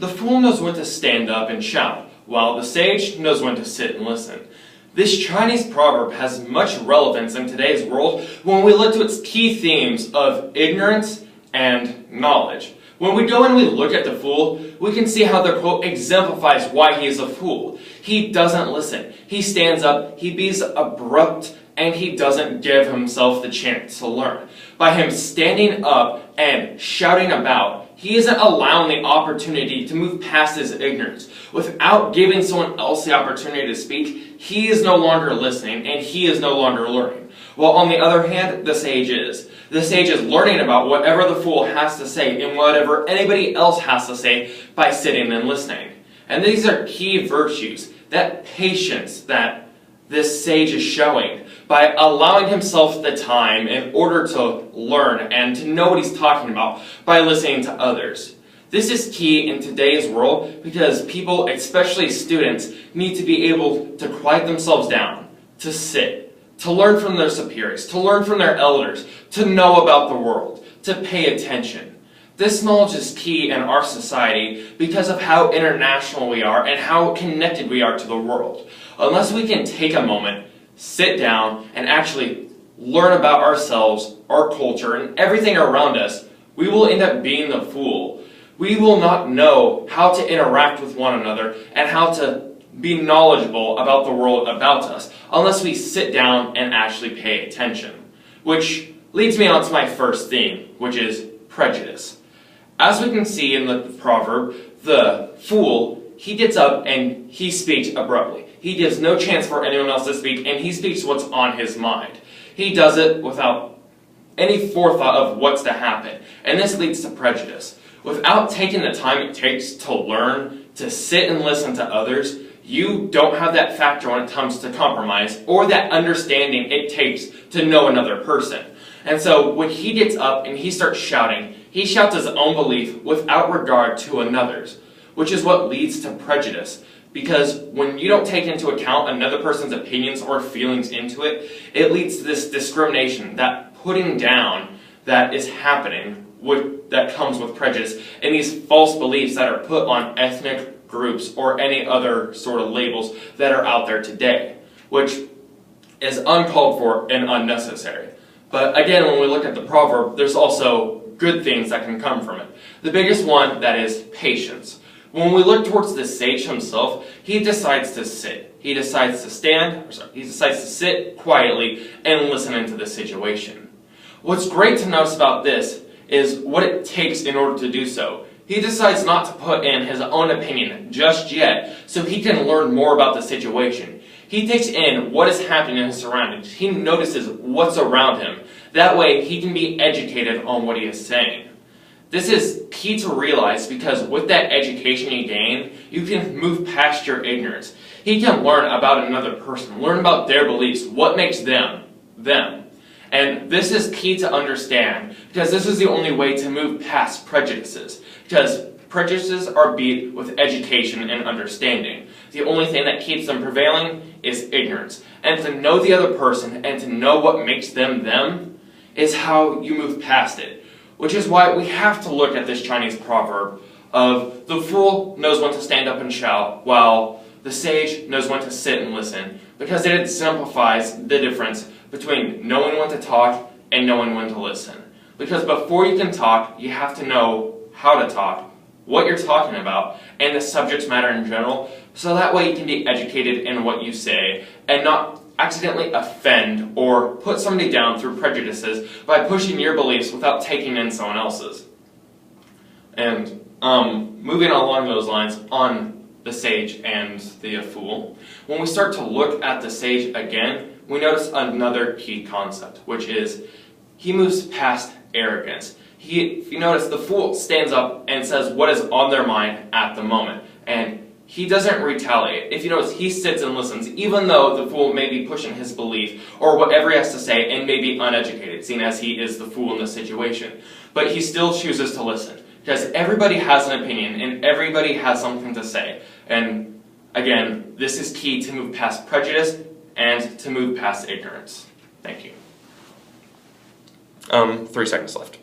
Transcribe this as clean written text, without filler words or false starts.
The fool knows when to stand up and shout, while the sage knows when to sit and listen. This Chinese proverb has much relevance in today's world when we look to its key themes of ignorance and knowledge. When we go and we look at the fool, we can see how the quote exemplifies why he is a fool. He doesn't listen. He stands up, he becomes abrupt, and he doesn't give himself the chance to learn. By him standing up and shouting about, he isn't allowing the opportunity to move past his ignorance. Without giving someone else the opportunity to speak, he is no longer listening and he is no longer learning. While on the other hand, the sage is. The sage is learning about whatever the fool has to say and whatever anybody else has to say by sitting and listening. And these are key virtues, that patience that this sage is showing by allowing himself the time in order to learn and to know what he's talking about by listening to others. This is key in today's world because people, especially students, need to be able to quiet themselves down, to sit, to learn from their superiors, to learn from their elders, to know about the world, to pay attention. This knowledge is key in our society because of how international we are and how connected we are to the world. Unless we can take a moment, sit down, and actually learn about ourselves, our culture, and everything around us, we will end up being the fool. We will not know how to interact with one another and how to be knowledgeable about the world about us unless we sit down and actually pay attention. Which leads me on to my first theme, which is prejudice. As we can see in the proverb, the fool, he gets up and he speaks abruptly. He gives no chance for anyone else to speak, and he speaks what's on his mind. He does it without any forethought of what's to happen, and this leads to prejudice. Without taking the time it takes to learn, to sit and listen to others, you don't have that factor when it comes to compromise, or that understanding it takes to know another person. And so when he gets up and he starts shouting, he shouts his own belief without regard to another's, which is what leads to prejudice. Because when you don't take into account another person's opinions or feelings into it, it leads to this discrimination, that putting down that is happening, that comes with prejudice, and these false beliefs that are put on ethnic groups or any other sort of labels that are out there today, which is uncalled for and unnecessary. But again, when we look at the proverb, there's also good things that can come from it. The biggest one, that is patience. When we look towards the sage himself, he decides to sit. He decides to he decides to sit quietly and listen into the situation. What's great to notice about this is what it takes in order to do so. He decides not to put in his own opinion just yet, so he can learn more about the situation. He takes in what is happening in his surroundings. He notices what's around him. That way, he can be educated on what he is saying. This is key to realize because with that education you gain, you can move past your ignorance. He can learn about another person, learn about their beliefs, what makes them, them. And this is key to understand because this is the only way to move past prejudices. Because prejudices are beat with education and understanding. The only thing that keeps them prevailing is ignorance. And to know the other person and to know what makes them them is how you move past it. Which is why we have to look at this Chinese proverb of the fool knows when to stand up and shout, while the sage knows when to sit and listen, because it exemplifies the difference between knowing when to talk and knowing when to listen. Because before you can talk, you have to know how to talk, what you're talking about, and the subject matter in general, so that way you can be educated in what you say, and not accidentally offend or put somebody down through prejudices by pushing your beliefs without taking in someone else's. And moving along those lines on the sage and the fool, when we start to look at the sage again, we notice another key concept, which is he moves past arrogance. If you notice, the fool stands up and says what is on their mind at the moment, and he doesn't retaliate. If you notice, he sits and listens, even though the fool may be pushing his belief or whatever he has to say and may be uneducated, seeing as he is the fool in this situation. But he still chooses to listen, because everybody has an opinion and everybody has something to say. And again, this is key to move past prejudice and to move past ignorance. Thank you. 3 seconds left.